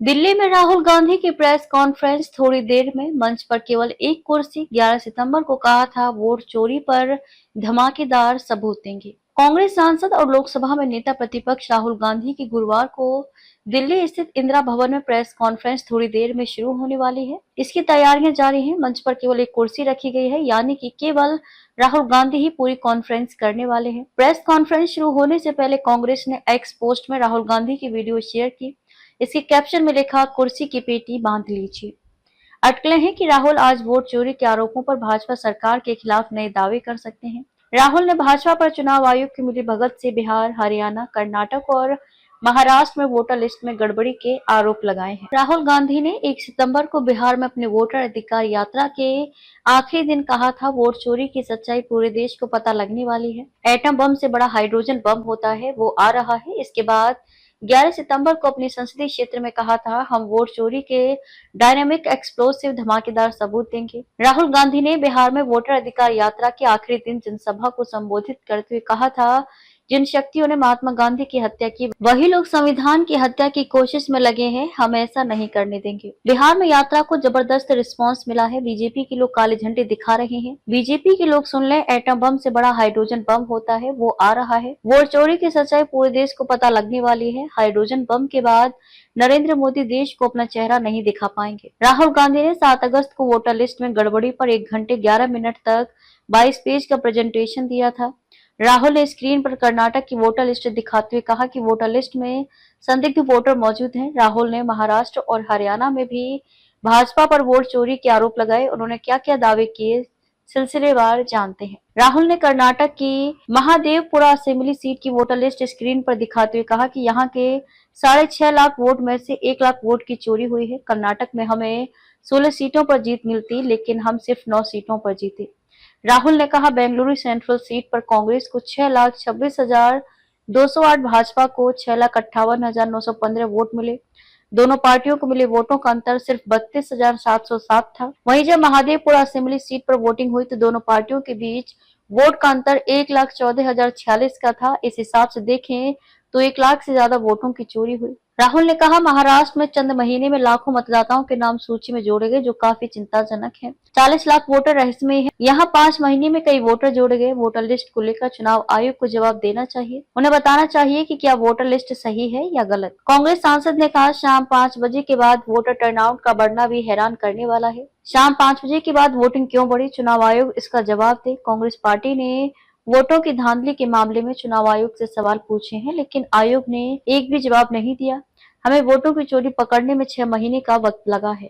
दिल्ली में राहुल गांधी की press conference. थोड़ी देर में मंच पर केवल एक कुर्सी। 11 सितंबर को कहा था वोट चोरी पर धमाकेदार सबूत देंगे। कांग्रेस सांसद और लोकसभा में नेता प्रतिपक्ष राहुल गांधी की गुरुवार को दिल्ली स्थित इंदिरा भवन में प्रेस कॉन्फ्रेंस थोड़ी देर में शुरू होने वाली है। इसकी तैयारियां जारी हैं। मंच पर केवल एक कुर्सी रखी गई है, यानी कि केवल राहुल गांधी ही पूरी कॉन्फ्रेंस करने वाले हैं। प्रेस कॉन्फ्रेंस शुरू होने से पहले कांग्रेस ने एक्स पोस्ट में राहुल गांधी की वीडियो शेयर की। इसके कैप्शन में लिखा, कुर्सी की पेटी बांध लीजिए। अटकलें हैं कि राहुल आज वोट चोरी के आरोपों पर भाजपा सरकार के खिलाफ नए दावे कर सकते हैं। राहुल ने भाजपा पर चुनाव आयोग की मिलीभगत से बिहार, हरियाणा, कर्नाटक और महाराष्ट्र में वोटर लिस्ट में गड़बड़ी के आरोप लगाए हैं। राहुल गांधी ने 1 सितंबर को बिहार में अपने वोटर अधिकार यात्रा के आखिरी दिन कहा था, वोट चोरी की सच्चाई पूरे देश को पता लगने वाली है। एटम बम से बड़ा हाइड्रोजन बम होता है, वो आ रहा है। इसके बाद 11 सितंबर को अपने संसदीय क्षेत्र में कहा था, हम वोट चोरी के डायनामिक एक्सप्लोसिव धमाकेदार सबूत देंगे। राहुल गांधी ने बिहार में वोटर अधिकार यात्रा के आखिरी दिन जनसभा को संबोधित करते हुए कहा था, जिन शक्तियों ने महात्मा गांधी की हत्या की, वही लोग संविधान की हत्या की कोशिश में लगे हैं। हम ऐसा नहीं करने देंगे। बिहार में यात्रा को जबरदस्त रिस्पांस मिला है। बीजेपी के लोग काले झंडे दिखा रहे हैं। बीजेपी के लोग सुन लें, एटम बम से बड़ा हाइड्रोजन बम होता है, वो आ रहा है। वोट चोरी की सच्चाई पूरे देश को पता लगने वाली है। हाइड्रोजन बम के बाद नरेंद्र मोदी देश को अपना चेहरा नहीं दिखा पाएंगे। राहुल गांधी ने 7 अगस्त को वोटर लिस्ट में गड़बड़ी पर 1 घंटे 11 मिनट तक 22 पेज का प्रेजेंटेशन दिया था। राहुल ने स्क्रीन पर कर्नाटक की वोटर लिस्ट दिखाते हुए कहा कि वोटर लिस्ट में संदिग्ध वोटर मौजूद हैं। राहुल ने महाराष्ट्र और हरियाणा में भी भाजपा पर वोट चोरी के आरोप लगाए। उन्होंने क्या क्या दावे किए, सिलसिलेवार जानते हैं। राहुल ने कर्नाटक की महादेवपुरा असेंबली सीट की वोटर लिस्ट स्क्रीन पर दिखाते हुए कहा कि यहाँ के 6.5 लाख वोट में से 1 लाख वोट की चोरी हुई है। कर्नाटक में हमें 16 सीटों पर जीत मिलती, लेकिन हम सिर्फ 9 सीटों पर जीते। राहुल ने कहा, बेंगलुरु सेंट्रल सीट पर कांग्रेस को 6,26,208, भाजपा को 6,58,915 वोट मिले। दोनों पार्टियों को मिले वोटों का अंतर सिर्फ 32,707 था। वहीं जब महादेवपुरा असेंबली सीट पर वोटिंग हुई तो दोनों पार्टियों के बीच वोट का अंतर 1,14,046 का था। इस हिसाब से देखें तो 1 लाख से ज्यादा वोटों की चोरी हुई। राहुल ने कहा, महाराष्ट्र में चंद महीने में लाखों मतदाताओं के नाम सूची में जोड़े गए, जो काफी चिंताजनक है। 40 लाख वोटर रहस्यमय हैं। यहाँ 5 महीने में कई वोटर जोड़े गए। वोटर लिस्ट को लेकर चुनाव आयोग को जवाब देना चाहिए। उन्हें बताना चाहिए कि क्या वोटर लिस्ट सही है या गलत। कांग्रेस सांसद ने कहा, शाम 5 बजे के बाद वोटर टर्नआउट का बढ़ना भी हैरान करने वाला है। शाम 5 बजे के बाद वोटिंग क्यों बढ़ी, चुनाव आयोग इसका जवाब दे। कांग्रेस पार्टी ने वोटों की धांधली के मामले में चुनाव आयोग से सवाल पूछे हैं, लेकिन आयोग ने एक भी जवाब नहीं दिया। हमें वोटों की चोरी पकड़ने में 6 महीने का वक्त लगा है।